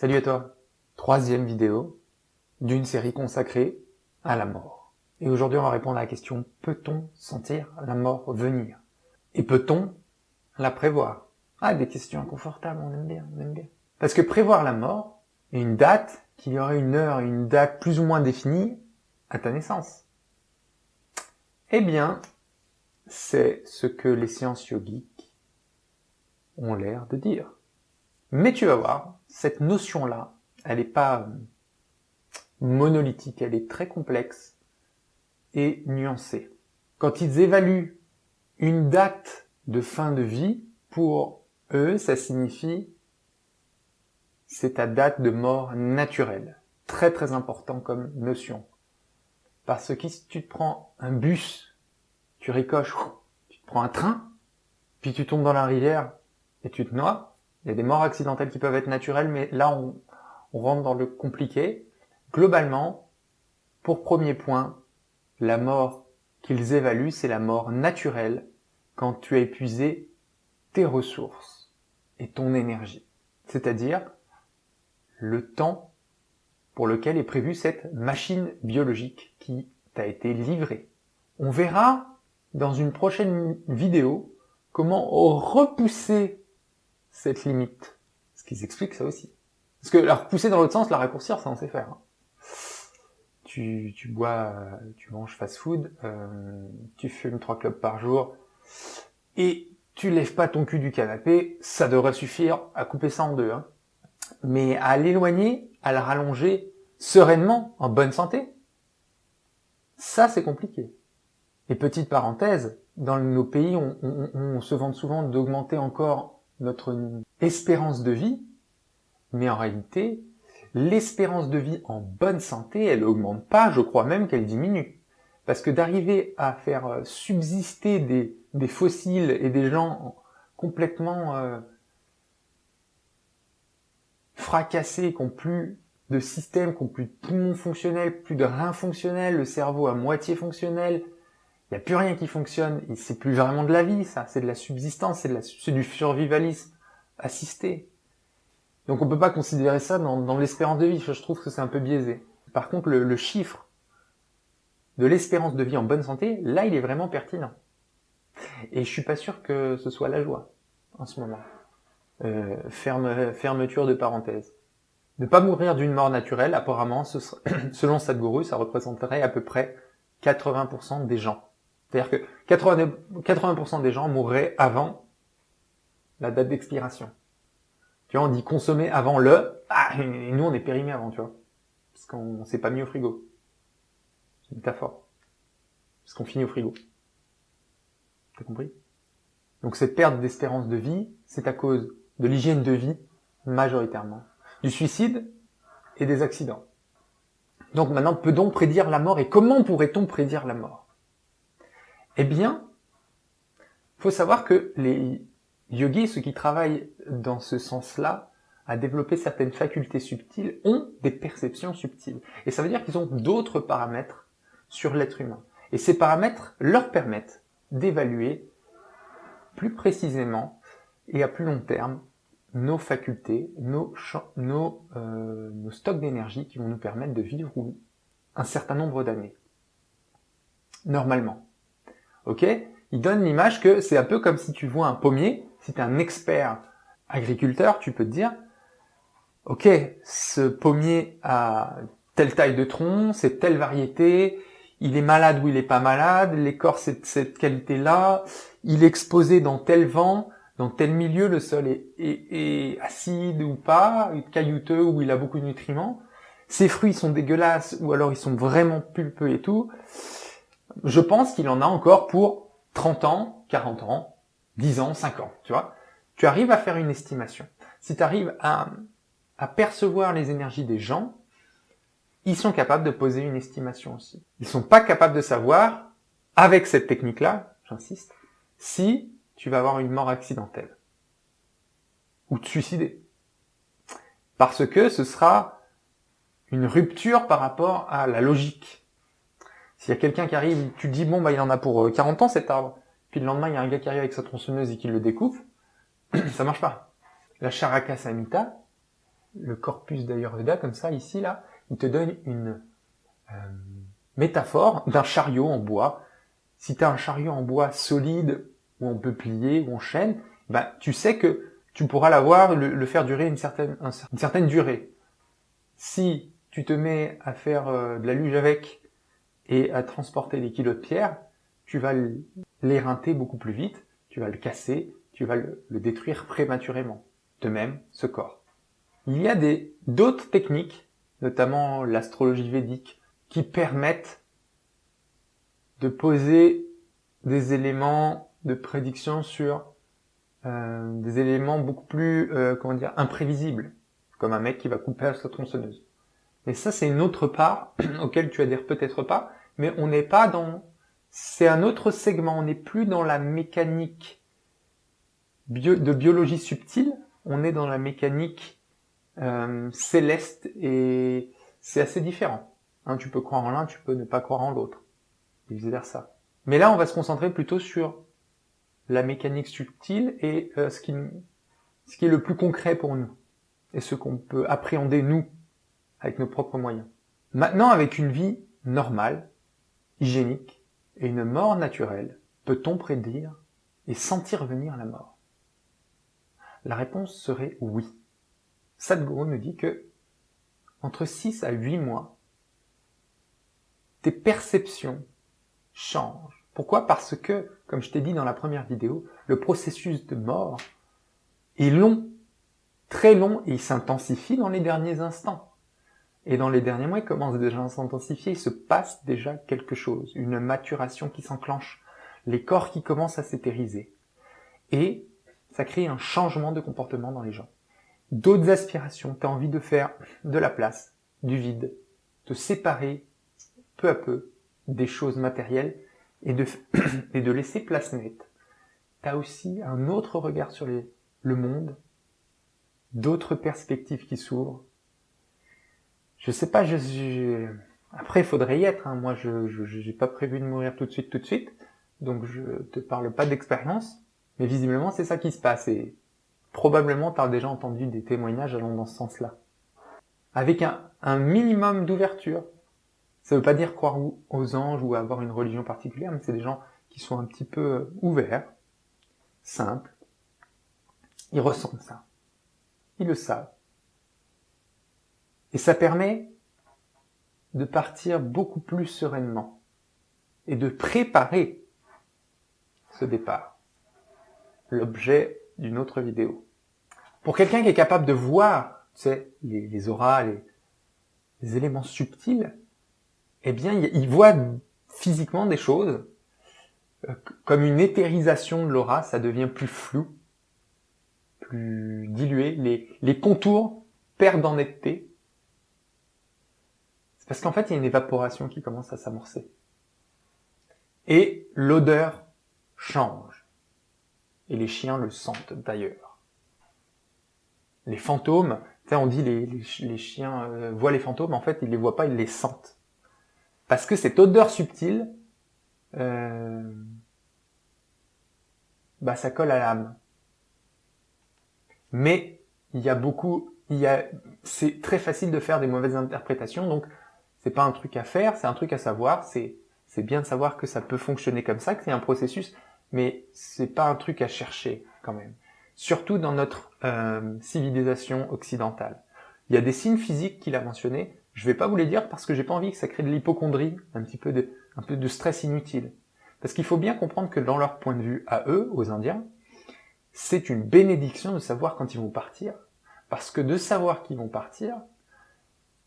Salut à toi, troisième vidéo d'une série consacrée à la mort. Et aujourd'hui on va répondre à la question, peut-on sentir la mort venir? Et peut-on la prévoir? Ah, des questions inconfortables, on aime bien, on aime bien. Parce que prévoir la mort, et une date, qu'il y aurait une heure, une date plus ou moins définie à ta naissance. Eh bien, c'est ce que les séances yogiques ont l'air de dire. Mais tu vas voir, cette notion-là, elle n'est pas monolithique, elle est très complexe et nuancée. Quand ils évaluent une date de fin de vie, pour eux, ça signifie c'est ta date de mort naturelle. Très très important comme notion. Parce que si tu te prends un bus, tu ricoches, tu te prends un train, puis tu tombes dans la rivière et tu te noies, il y a des morts accidentelles qui peuvent être naturelles, mais là on rentre dans le compliqué. Globalement, pour premier point, la mort qu'ils évaluent, c'est la mort naturelle quand tu as épuisé tes ressources et ton énergie. C'est-à-dire le temps pour lequel est prévue cette machine biologique qui t'a été livrée. On verra dans une prochaine vidéo comment repousser cette limite. Parce qu'ils expliquent ça aussi. Parce que la repousser dans l'autre sens, la raccourcir, ça on sait faire. Tu bois, tu manges fast-food, tu fumes 3 clopes par jour, et tu lèves pas ton cul du canapé, ça devrait suffire à couper ça en deux. Mais à l'éloigner, à le rallonger sereinement, en bonne santé, ça c'est compliqué. Et petite parenthèse, dans nos pays, on se vante souvent d'augmenter encore notre espérance de vie, mais en réalité, l'espérance de vie en bonne santé, elle augmente pas, je crois même qu'elle diminue. Parce que d'arriver à faire subsister des fossiles et des gens complètement fracassés, qui n'ont plus de système, qui n'ont plus de poumons fonctionnels, plus de reins fonctionnels, le cerveau à moitié fonctionnel, il n'y a plus rien qui fonctionne, c'est plus vraiment de la vie, ça, c'est de la subsistance, c'est du survivalisme assisté. Donc on peut pas considérer ça dans l'espérance de vie, je trouve que c'est un peu biaisé. Par contre, le chiffre de l'espérance de vie en bonne santé, là il est vraiment pertinent. Et je suis pas sûr que ce soit la joie en ce moment. Fermeture de parenthèse. Ne pas mourir d'une mort naturelle, apparemment, selon Sadhguru, ça représenterait à peu près 80% des gens. C'est-à-dire que 80% des gens mourraient avant la date d'expiration. Tu vois, on dit consommer avant le... Ah, et nous, on est périmés avant, tu vois. Parce qu'on s'est pas mis au frigo. C'est une métaphore. Parce qu'on finit au frigo. T'as compris? Donc cette perte d'espérance de vie, c'est à cause de l'hygiène de vie, majoritairement. Du suicide et des accidents. Donc maintenant, peut-on prédire la mort et comment pourrait-on prédire la mort? Eh bien, il faut savoir que les yogis, ceux qui travaillent dans ce sens-là, à développer certaines facultés subtiles, ont des perceptions subtiles. Et ça veut dire qu'ils ont d'autres paramètres sur l'être humain. Et ces paramètres leur permettent d'évaluer plus précisément et à plus long terme nos facultés, nos stocks d'énergie qui vont nous permettre de vivre un certain nombre d'années. Normalement. Ok? Il donne l'image que c'est un peu comme si tu vois un pommier, si tu es un expert agriculteur, tu peux te dire, ok, ce pommier a telle taille de tronc, c'est telle variété, il est malade ou il est pas malade, l'écorce c'est de cette qualité-là, il est exposé dans tel vent, dans tel milieu, le sol est acide ou pas, caillouteux ou il a beaucoup de nutriments, ses fruits sont dégueulasses ou alors ils sont vraiment pulpeux et tout. Je pense qu'il en a encore pour 30 ans, 40 ans, 10 ans, 5 ans, tu vois. Tu arrives à faire une estimation. Si tu arrives à percevoir les énergies des gens, ils sont capables de poser une estimation aussi. Ils sont pas capables de savoir, avec cette technique-là, j'insiste, si tu vas avoir une mort accidentelle. Ou te suicider. Parce que ce sera une rupture par rapport à la logique. S'il y a quelqu'un qui arrive, tu te dis, bon, bah, il en a pour 40 ans, cet arbre. Puis le lendemain, il y a un gars qui arrive avec sa tronçonneuse et qui le découpe. Ça marche pas. La Charaka Samhita, le corpus d'Ayurveda, comme ça, ici, là, il te donne une métaphore d'un chariot en bois. Si tu as un chariot en bois solide, où on peut plier, où on chaîne, ben, tu sais que tu pourras l'avoir, le faire durer une certaine durée. Si tu te mets à faire de la luge avec et à transporter des kilos de pierre, tu vas l'éreinter beaucoup plus vite, tu vas le casser, tu vas le détruire prématurément. De même, ce corps. Il y a d'autres techniques, notamment l'astrologie védique, qui permettent de poser des éléments de prédiction sur des éléments beaucoup plus, imprévisibles, comme un mec qui va couper à sa tronçonneuse. Mais ça, c'est une autre part auquel tu adhères peut-être pas, mais on n'est pas dans... C'est un autre segment, on n'est plus dans la mécanique de biologie subtile, on est dans la mécanique céleste, et c'est assez différent. Hein, tu peux croire en l'un, tu peux ne pas croire en l'autre, et vice versa. Mais là, on va se concentrer plutôt sur la mécanique subtile et ce qui est le plus concret pour nous, et ce qu'on peut appréhender nous, avec nos propres moyens. Maintenant, avec une vie normale, hygiénique, et une mort naturelle, peut-on prédire et sentir venir la mort? La réponse serait oui. Sadhguru nous dit que entre 6 à 8 mois, tes perceptions changent. Pourquoi? Parce que, comme je t'ai dit dans la première vidéo, le processus de mort est long, très long, et il s'intensifie dans les derniers instants. Et dans les derniers mois, il commence déjà à s'intensifier, il se passe déjà quelque chose, une maturation qui s'enclenche, les corps qui commencent à s'éthériser. Et ça crée un changement de comportement dans les gens. D'autres aspirations, tu as envie de faire de la place, du vide, te séparer peu à peu des choses matérielles et de laisser place nette. Tu as aussi un autre regard sur le monde, d'autres perspectives qui s'ouvrent. Je sais pas, après il faudrait y être, hein. Moi j'ai pas prévu de mourir tout de suite, donc je te parle pas d'expérience, mais visiblement c'est ça qui se passe, et probablement tu as déjà entendu des témoignages allant dans ce sens-là. Avec un minimum d'ouverture. Ça veut pas dire croire aux anges ou avoir une religion particulière, mais c'est des gens qui sont un petit peu ouverts, simples. Ils ressentent ça. Ils le savent. Et ça permet de partir beaucoup plus sereinement et de préparer ce départ. L'objet d'une autre vidéo. Pour quelqu'un qui est capable de voir, tu sais, les auras, les éléments subtils, eh bien, il voit physiquement des choses, comme une éthérisation de l'aura, ça devient plus flou, plus dilué, les contours perdent en netteté. C'est parce qu'en fait, il y a une évaporation qui commence à s'amorcer. Et l'odeur change. Et les chiens le sentent d'ailleurs. Les fantômes, tu sais, on dit les chiens voient les fantômes, en fait, ils les voient pas, ils les sentent. Parce que cette odeur subtile, ça colle à l'âme. Mais c'est très facile de faire des mauvaises interprétations, donc c'est pas un truc à faire, c'est un truc à savoir. C'est bien de savoir que ça peut fonctionner comme ça, que c'est un processus, mais c'est pas un truc à chercher quand même. Surtout dans notre civilisation occidentale. Il y a des signes physiques qu'il a mentionnés. Je vais pas vous les dire parce que j'ai pas envie que ça crée de l'hypocondrie, un peu de stress inutile. Parce qu'il faut bien comprendre que dans leur point de vue à eux, aux Indiens, c'est une bénédiction de savoir quand ils vont partir. Parce que de savoir qu'ils vont partir,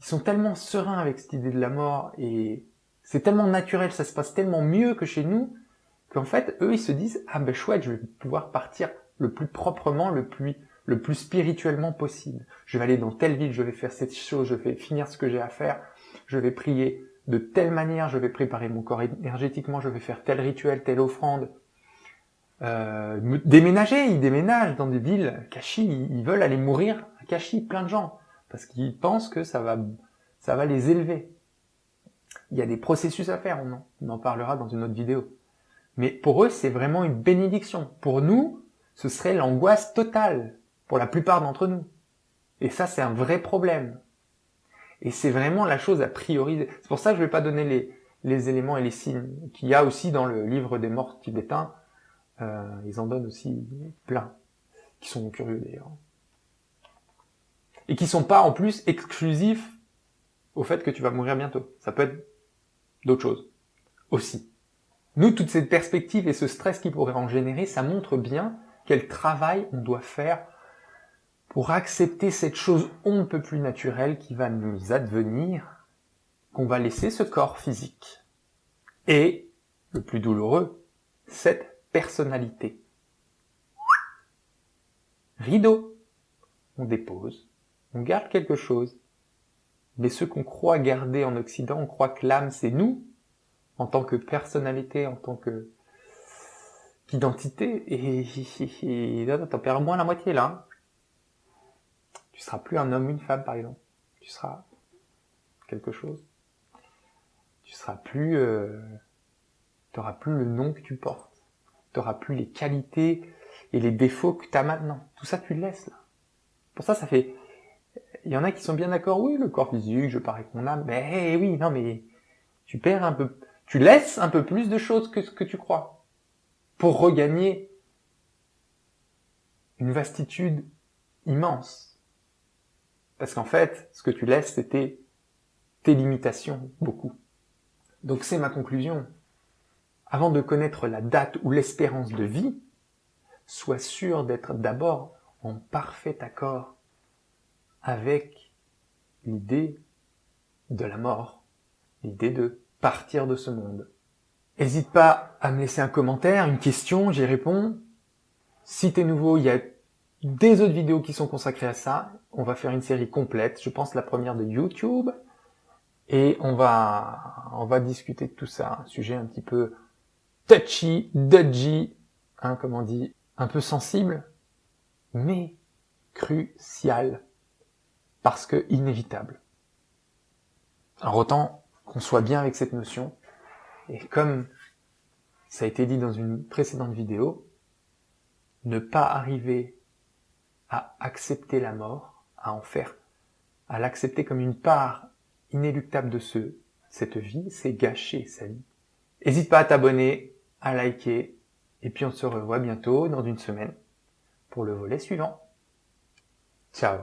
ils sont tellement sereins avec cette idée de la mort et c'est tellement naturel, ça se passe tellement mieux que chez nous, qu'en fait, eux, ils se disent « Ah ben chouette, je vais pouvoir partir le plus proprement, le plus spirituellement possible. Je vais aller dans telle ville, je vais faire cette chose, je vais finir ce que j'ai à faire, je vais prier de telle manière, je vais préparer mon corps énergétiquement, je vais faire tel rituel, telle offrande. » Ils déménagent dans des villes. Kashi, ils veulent aller mourir à Kashi, plein de gens, parce qu'ils pensent que ça va les élever. Il y a des processus à faire, on en parlera dans une autre vidéo. Mais pour eux, c'est vraiment une bénédiction. Pour nous, ce serait l'angoisse totale, pour la plupart d'entre nous. Et ça, c'est un vrai problème. Et c'est vraiment la chose à prioriser. C'est pour ça que je ne vais pas donner les éléments et les signes qu'il y a aussi dans le livre des morts tibétains. Ils en donnent aussi plein, qui sont curieux d'ailleurs. Et qui sont pas en plus exclusifs au fait que tu vas mourir bientôt. Ça peut être d'autres choses aussi. Nous, toute cette perspective et ce stress qui pourrait en générer, ça montre bien quel travail on doit faire pour accepter cette chose on ne peut plus naturelle qui va nous advenir, qu'on va laisser ce corps physique. Et, le plus douloureux, cette personnalité. Rideau. On dépose, on garde quelque chose. Mais ce qu'on croit garder en Occident, on croit que l'âme c'est nous, en tant que personnalité, en tant que qu'identité, et t'en perds moins la moitié là. Hein. Tu seras plus un homme ou une femme par exemple. Tu seras quelque chose. Tu seras plus, t'auras plus le nom que tu portes. T'auras plus les qualités et les défauts que t'as maintenant. Tout ça tu le laisses là. Pour ça, ça fait. Il y en a qui sont bien d'accord. Oui, le corps physique, je parais que mon âme. Mais oui, non, mais tu perds un peu. Tu laisses un peu plus de choses que ce que tu crois pour regagner une vastitude immense. Parce qu'en fait, ce que tu laisses, c'était tes limitations, beaucoup. Donc c'est ma conclusion. Avant de connaître la date ou l'espérance de vie, sois sûr d'être d'abord en parfait accord avec l'idée de la mort, l'idée de partir de ce monde. N'hésite pas à me laisser un commentaire, une question, j'y réponds. Si t'es nouveau, il y a des autres vidéos qui sont consacrées à ça. On va faire une série complète, je pense la première de YouTube. Et on va discuter de tout ça, un sujet un petit peu touchy, dodgy, hein, comme on dit, un peu sensible, mais crucial, parce que inévitable. Alors autant qu'on soit bien avec cette notion, et comme ça a été dit dans une précédente vidéo, ne pas arriver à accepter la mort, à l'accepter comme une part inéluctable de cette vie, c'est gâcher sa vie. N'hésite pas à t'abonner, à liker, et puis on se revoit bientôt dans une semaine pour le volet suivant. Ciao.